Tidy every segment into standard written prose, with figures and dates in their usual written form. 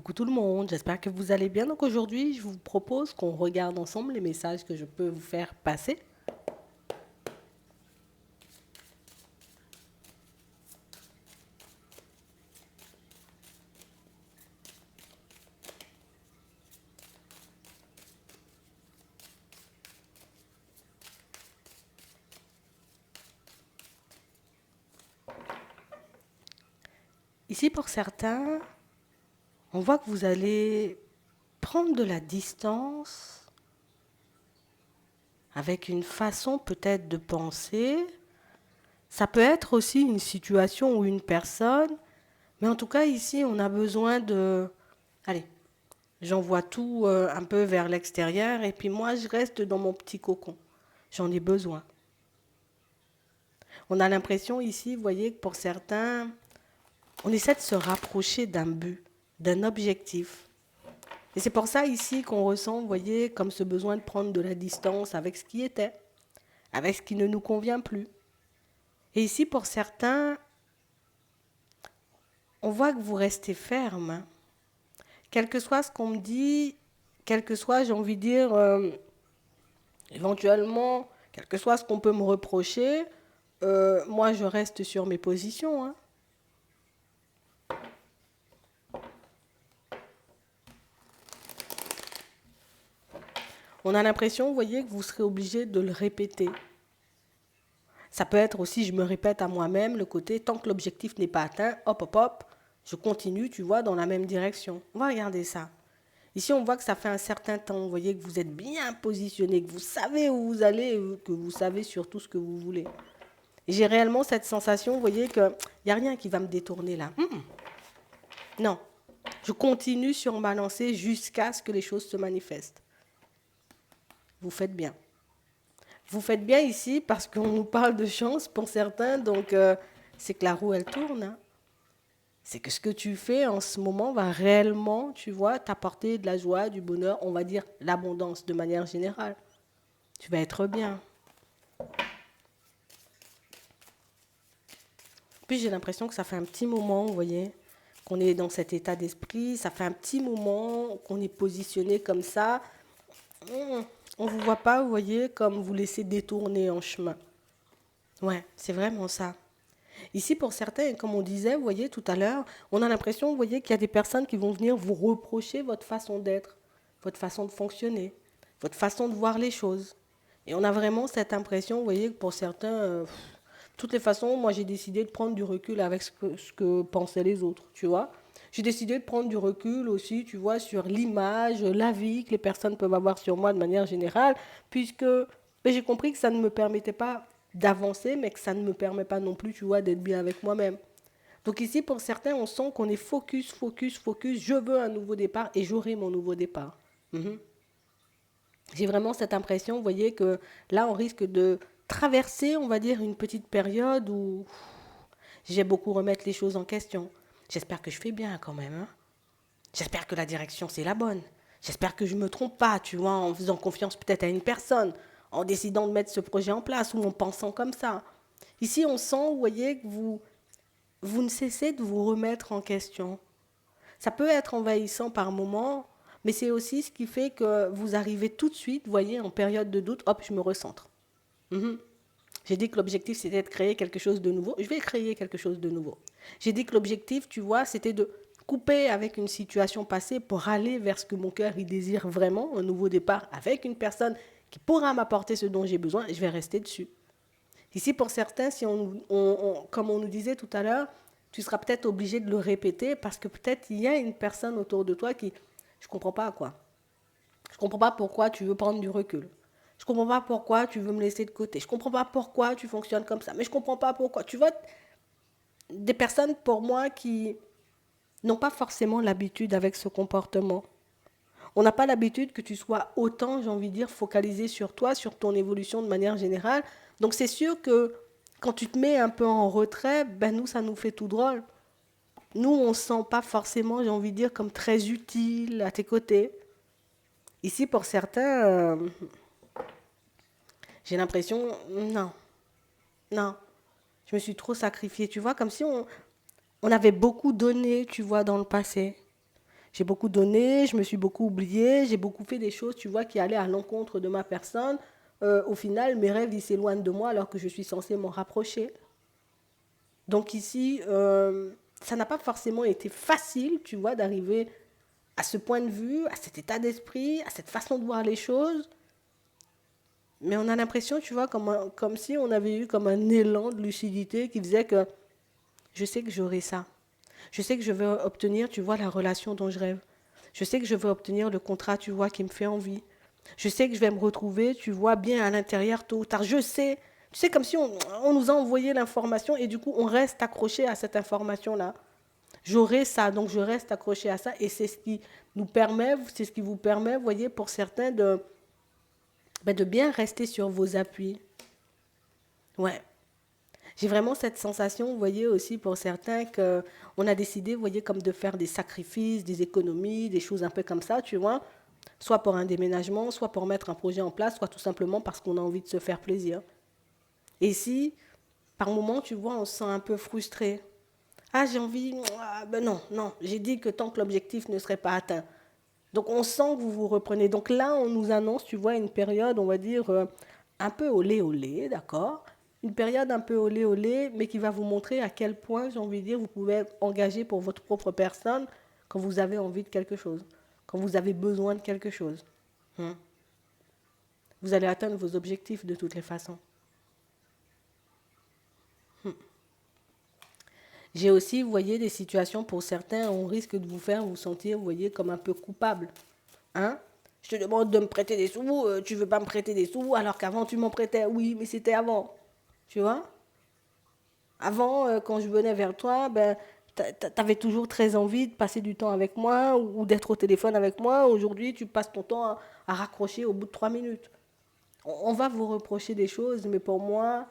Coucou tout le monde, j'espère que vous allez bien. Donc aujourd'hui, je vous propose qu'on regarde ensemble les messages que je peux vous faire passer. Ici, pour certains, on voit que vous allez prendre de la distance avec une façon peut-être de penser. Ça peut être aussi une situation ou une personne, mais en tout cas ici, on a besoin de... Allez, j'envoie tout un peu vers l'extérieur et puis moi, je reste dans mon petit cocon. J'en ai besoin. On a l'impression ici, vous voyez, que pour certains, on essaie de se rapprocher d'un but, d'un objectif. Et c'est pour ça ici qu'on ressent, vous voyez, comme ce besoin de prendre de la distance avec ce qui était, avec ce qui ne nous convient plus. Et ici, pour certains, on voit que vous restez ferme, hein. Quel que soit ce qu'on me dit, quel que soit, j'ai envie de dire, éventuellement, quel que soit ce qu'on peut me reprocher, moi je reste sur mes positions, hein. On a l'impression, vous voyez, que vous serez obligé de le répéter. Ça peut être aussi, je me répète à moi-même, le côté, tant que l'objectif n'est pas atteint, hop, hop, hop, je continue, tu vois, dans la même direction. On va regarder ça. Ici, on voit que ça fait un certain temps, vous voyez, que vous êtes bien positionné, que vous savez où vous allez, que vous savez surtout ce que vous voulez. Et j'ai réellement cette sensation, vous voyez, qu'il n'y a rien qui va me détourner là. Non, je continue sur ma lancée jusqu'à ce que les choses se manifestent. Vous faites bien. Vous faites bien ici parce qu'on nous parle de chance pour certains, donc c'est que la roue, elle tourne, hein. C'est que ce que tu fais en ce moment va réellement, tu vois, t'apporter de la joie, du bonheur, on va dire l'abondance de manière générale. Tu vas être bien. Puis j'ai l'impression que ça fait un petit moment, vous voyez, qu'on est dans cet état d'esprit, ça fait un petit moment qu'on est positionné comme ça. On ne vous voit pas, vous voyez, comme vous laissez détourner en chemin. Ouais, c'est vraiment ça. Ici, pour certains, comme on disait, vous voyez, tout à l'heure, on a l'impression, vous voyez, qu'il y a des personnes qui vont venir vous reprocher votre façon d'être, votre façon de fonctionner, votre façon de voir les choses. Et on a vraiment cette impression, vous voyez, que pour certains, toutes les façons, moi j'ai décidé de prendre du recul avec ce que pensaient les autres, tu vois. J'ai décidé de prendre du recul aussi, tu vois, sur l'image, l'avis que les personnes peuvent avoir sur moi de manière générale, puisque j'ai compris que ça ne me permettait pas d'avancer, mais que ça ne me permet pas non plus, tu vois, d'être bien avec moi-même. Donc ici, pour certains, on sent qu'on est focus, focus, focus. Je veux un nouveau départ et j'aurai mon nouveau départ. Mhm. J'ai vraiment cette impression, vous voyez, que là, on risque de traverser, on va dire, une petite période où j'ai beaucoup remettre les choses en question. J'espère que je fais bien quand même, hein. J'espère que la direction, c'est la bonne. J'espère que je ne me trompe pas, tu vois, en faisant confiance peut-être à une personne, en décidant de mettre ce projet en place ou en pensant comme ça. Ici, on sent, vous voyez, que vous ne cessez de vous remettre en question. Ça peut être envahissant par moments, mais c'est aussi ce qui fait que vous arrivez tout de suite, vous voyez, en période de doute, hop, je me recentre. Mhm. J'ai dit que l'objectif, c'était de créer quelque chose de nouveau. Je vais créer quelque chose de nouveau. J'ai dit que l'objectif, tu vois, c'était de couper avec une situation passée pour aller vers ce que mon cœur il désire vraiment, un nouveau départ avec une personne qui pourra m'apporter ce dont j'ai besoin, et je vais rester dessus. Ici, pour certains, si comme on nous disait tout à l'heure, tu seras peut-être obligé de le répéter parce que peut-être il y a une personne autour de toi qui, je ne comprends pas quoi. Je ne comprends pas pourquoi tu veux prendre du recul. Je ne comprends pas pourquoi tu veux me laisser de côté. Je ne comprends pas pourquoi tu fonctionnes comme ça. Mais je ne comprends pas pourquoi. Tu vois, des personnes pour moi qui n'ont pas forcément l'habitude avec ce comportement. On n'a pas l'habitude que tu sois autant, j'ai envie de dire, focalisé sur toi, sur ton évolution de manière générale. Donc c'est sûr que quand tu te mets un peu en retrait, ben nous, ça nous fait tout drôle. Nous, on ne se sent pas forcément, j'ai envie de dire, comme très utile à tes côtés. Ici, pour certains, j'ai l'impression, non, non, je me suis trop sacrifiée, tu vois, comme si on avait beaucoup donné, tu vois, dans le passé. J'ai beaucoup donné, je me suis beaucoup oubliée, j'ai beaucoup fait des choses, tu vois, qui allaient à l'encontre de ma personne. Au final, mes rêves, ils s'éloignent de moi alors que je suis censée m'en rapprocher. Donc ici, ça n'a pas forcément été facile, tu vois, d'arriver à ce point de vue, à cet état d'esprit, à cette façon de voir les choses. Mais on a l'impression, tu vois, comme si on avait eu comme un élan de lucidité qui faisait que je sais que j'aurai ça. Je sais que je vais obtenir, tu vois, la relation dont je rêve. Je sais que je vais obtenir le contrat, tu vois, qui me fait envie. Je sais que je vais me retrouver, tu vois, bien à l'intérieur tôt ou tard. Je sais. Tu sais, comme si on nous a envoyé l'information et du coup, on reste accroché à cette information-là. J'aurai ça, donc je reste accroché à ça et c'est ce qui nous permet, c'est ce qui vous permet, vous voyez, pour certains de bien rester sur vos appuis. Ouais. J'ai vraiment cette sensation, vous voyez, aussi pour certains qu'on a décidé, vous voyez, comme de faire des sacrifices, des économies, des choses un peu comme ça, tu vois, soit pour un déménagement, soit pour mettre un projet en place, soit tout simplement parce qu'on a envie de se faire plaisir. Et si, par moment, tu vois, on se sent un peu frustré. Ah, j'ai envie, ah, ben non, non, j'ai dit que tant que l'objectif ne serait pas atteint. Donc on sent que vous vous reprenez. Donc là, on nous annonce, tu vois, une période, on va dire, un peu olé olé, d'accord. Une période un peu olé olé, mais qui va vous montrer à quel point, j'ai envie de dire, vous pouvez être engagé pour votre propre personne quand vous avez envie de quelque chose, quand vous avez besoin de quelque chose. Hein. Vous allez atteindre vos objectifs de toutes les façons. J'ai aussi, vous voyez, des situations pour certains, on risque de vous faire vous sentir, vous voyez, comme un peu coupable. Hein? Je te demande de me prêter des sous, tu veux pas me prêter des sous, alors qu'avant tu m'en prêtais. Oui, mais c'était avant. Tu vois? Avant, quand je venais vers toi, ben, t'avais toujours très envie de passer du temps avec moi ou d'être au téléphone avec moi. Aujourd'hui, tu passes ton temps à raccrocher au bout de 3 minutes. On va vous reprocher des choses, mais pour moi,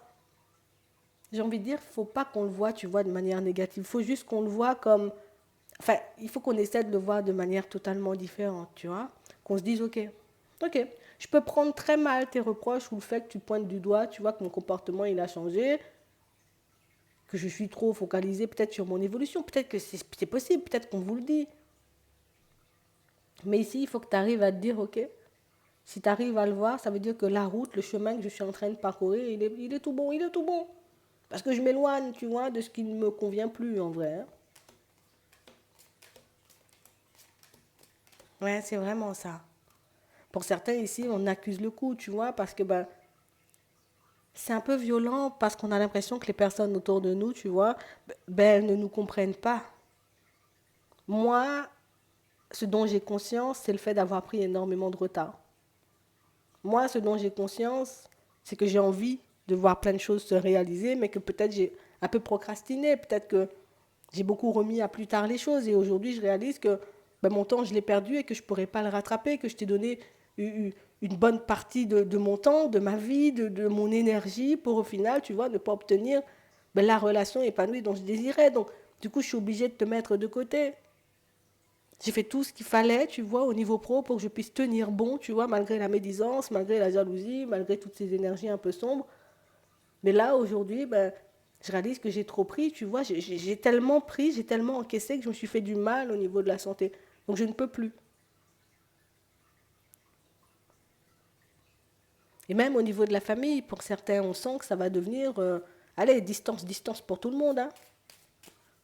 j'ai envie de dire, il ne faut pas qu'on le voit, tu vois, de manière négative. Il faut juste qu'on le voit comme... Enfin, il faut qu'on essaie de le voir de manière totalement différente, tu vois. Qu'on se dise, ok, je peux prendre très mal tes reproches ou le fait que tu pointes du doigt, tu vois, que mon comportement, il a changé, que je suis trop focalisée peut-être sur mon évolution. Peut-être que c'est possible, peut-être qu'on vous le dit. Mais ici, il faut que tu arrives à te dire, ok, si tu arrives à le voir, ça veut dire que la route, le chemin que je suis en train de parcourir, il est tout bon, il est tout bon. Parce que je m'éloigne, tu vois, de ce qui ne me convient plus en vrai. Hein. Ouais, c'est vraiment ça. Pour certains ici, on accuse le coup, tu vois, parce que ben, c'est un peu violent, parce qu'on a l'impression que les personnes autour de nous, tu vois, ben, elles ne nous comprennent pas. Moi, ce dont j'ai conscience, c'est le fait d'avoir pris énormément de retard. Moi, ce dont j'ai conscience, c'est que j'ai envie de voir plein de choses se réaliser, mais que peut-être j'ai un peu procrastiné, peut-être que j'ai beaucoup remis à plus tard les choses, et aujourd'hui, je réalise que ben, mon temps, je l'ai perdu et que je ne pourrais pas le rattraper, que je t'ai donné une bonne partie de mon temps, de ma vie, de mon énergie, pour au final, tu vois, ne pas obtenir ben, la relation épanouie dont je désirais. Donc, du coup, je suis obligée de te mettre de côté. J'ai fait tout ce qu'il fallait, tu vois, au niveau pro pour que je puisse tenir bon, tu vois, malgré la médisance, malgré la jalousie, malgré toutes ces énergies un peu sombres. Mais là, aujourd'hui, ben, je réalise que j'ai trop pris, tu vois, j'ai tellement pris, j'ai tellement encaissé que je me suis fait du mal au niveau de la santé. Donc je ne peux plus. Et même au niveau de la famille, pour certains, on sent que ça va devenir, allez, distance, distance pour tout le monde, hein.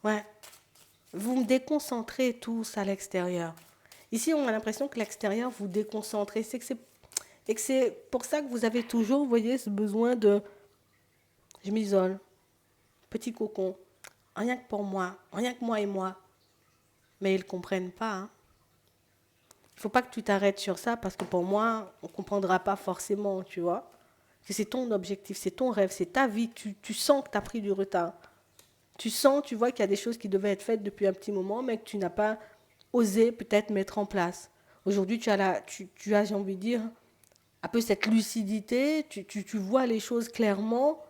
Ouais. Vous me déconcentrez tous à l'extérieur. Ici, on a l'impression que l'extérieur vous déconcentre. Et que c'est pour ça que vous avez toujours, vous voyez, ce besoin de je m'isole, petit cocon, rien que pour moi, rien que moi et moi. Mais ils ne comprennent pas. Hein. Il ne faut pas que tu t'arrêtes sur ça parce que pour moi, on ne comprendra pas forcément, tu vois. Que c'est ton objectif, c'est ton rêve, c'est ta vie. Tu sens que tu as pris du retard. Tu sens, tu vois qu'il y a des choses qui devaient être faites depuis un petit moment, mais que tu n'as pas osé peut-être mettre en place. Aujourd'hui, tu as, j'ai envie de dire, un peu cette lucidité, tu vois les choses clairement.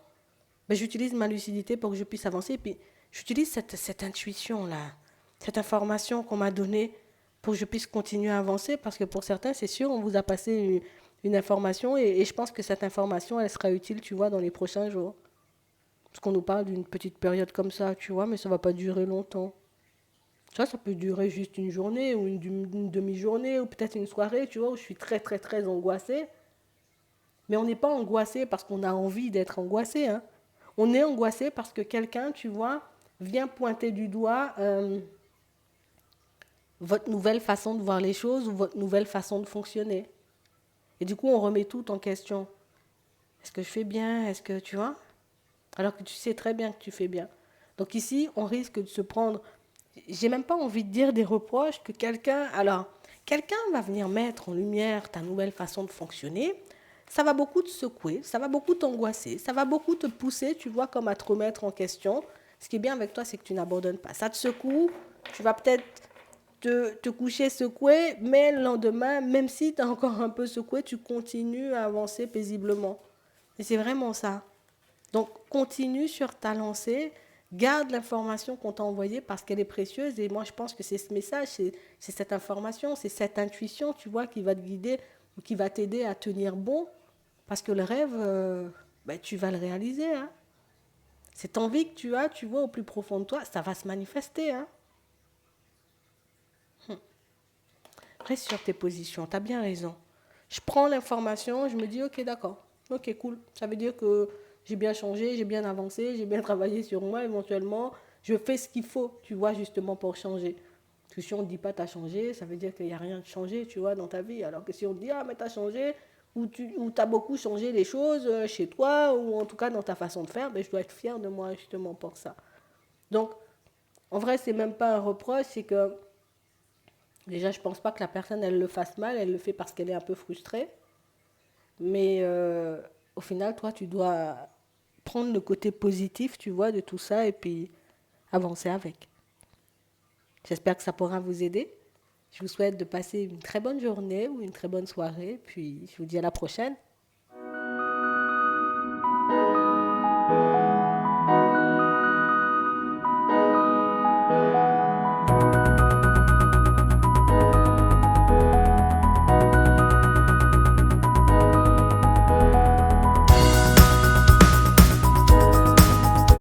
Ben, j'utilise ma lucidité pour que je puisse avancer. Et puis, j'utilise cette intuition-là, cette information qu'on m'a donnée pour que je puisse continuer à avancer. Parce que pour certains, c'est sûr, on vous a passé une information et je pense que cette information, elle sera utile, tu vois, dans les prochains jours. Parce qu'on nous parle d'une petite période comme ça, tu vois, mais ça ne va pas durer longtemps. Toi, ça peut durer juste une journée ou une demi-journée ou peut-être une soirée, tu vois, où je suis très, très, très angoissée. Mais on n'est pas angoissé parce qu'on a envie d'être angoissé, hein. On est angoissé parce que quelqu'un, tu vois, vient pointer du doigt votre nouvelle façon de voir les choses ou votre nouvelle façon de fonctionner. Et du coup, on remet tout en question. Est-ce que je fais bien? Est-ce que tu vois? Alors que tu sais très bien que tu fais bien. Donc ici, on risque de se prendre, j'ai même pas envie de dire des reproches que quelqu'un, alors, quelqu'un va venir mettre en lumière ta nouvelle façon de fonctionner. Ça va beaucoup te secouer, ça va beaucoup t'angoisser, ça va beaucoup te pousser, tu vois, comme à te remettre en question. Ce qui est bien avec toi, c'est que tu n'abandonnes pas. Ça te secoue, tu vas peut-être te coucher secoué, mais le lendemain, même si tu es encore un peu secoué, tu continues à avancer paisiblement. Et c'est vraiment ça. Donc, continue sur ta lancée, garde l'information qu'on t'a envoyée parce qu'elle est précieuse. Et moi, je pense que c'est ce message, c'est cette information, c'est cette intuition, tu vois, qui va te guider ou qui va t'aider à tenir bon. Parce que le rêve, ben, tu vas le réaliser, hein. Cette envie que tu as, tu vois, au plus profond de toi, ça va se manifester, hein. Reste sur tes positions, tu as bien raison. Je prends l'information, je me dis, ok, d'accord, ok, cool. Ça veut dire que j'ai bien changé, j'ai bien avancé, j'ai bien travaillé sur moi, éventuellement, je fais ce qu'il faut, tu vois, justement pour changer. Parce que si on ne dit pas tu as changé, ça veut dire qu'il n'y a rien de changé, tu vois, dans ta vie. Alors que si on te dit, ah, mais tu as changé, ou tu as beaucoup changé les choses chez toi, ou en tout cas dans ta façon de faire, ben, je dois être fière de moi, justement, pour ça. Donc, en vrai, c'est même pas un reproche, c'est que déjà, je pense pas que la personne, elle le fasse mal, elle le fait parce qu'elle est un peu frustrée. Mais au final, toi, tu dois prendre le côté positif, tu vois, de tout ça et puis avancer avec. J'espère que ça pourra vous aider. Je vous souhaite de passer une très bonne journée ou une très bonne soirée, puis je vous dis à la prochaine.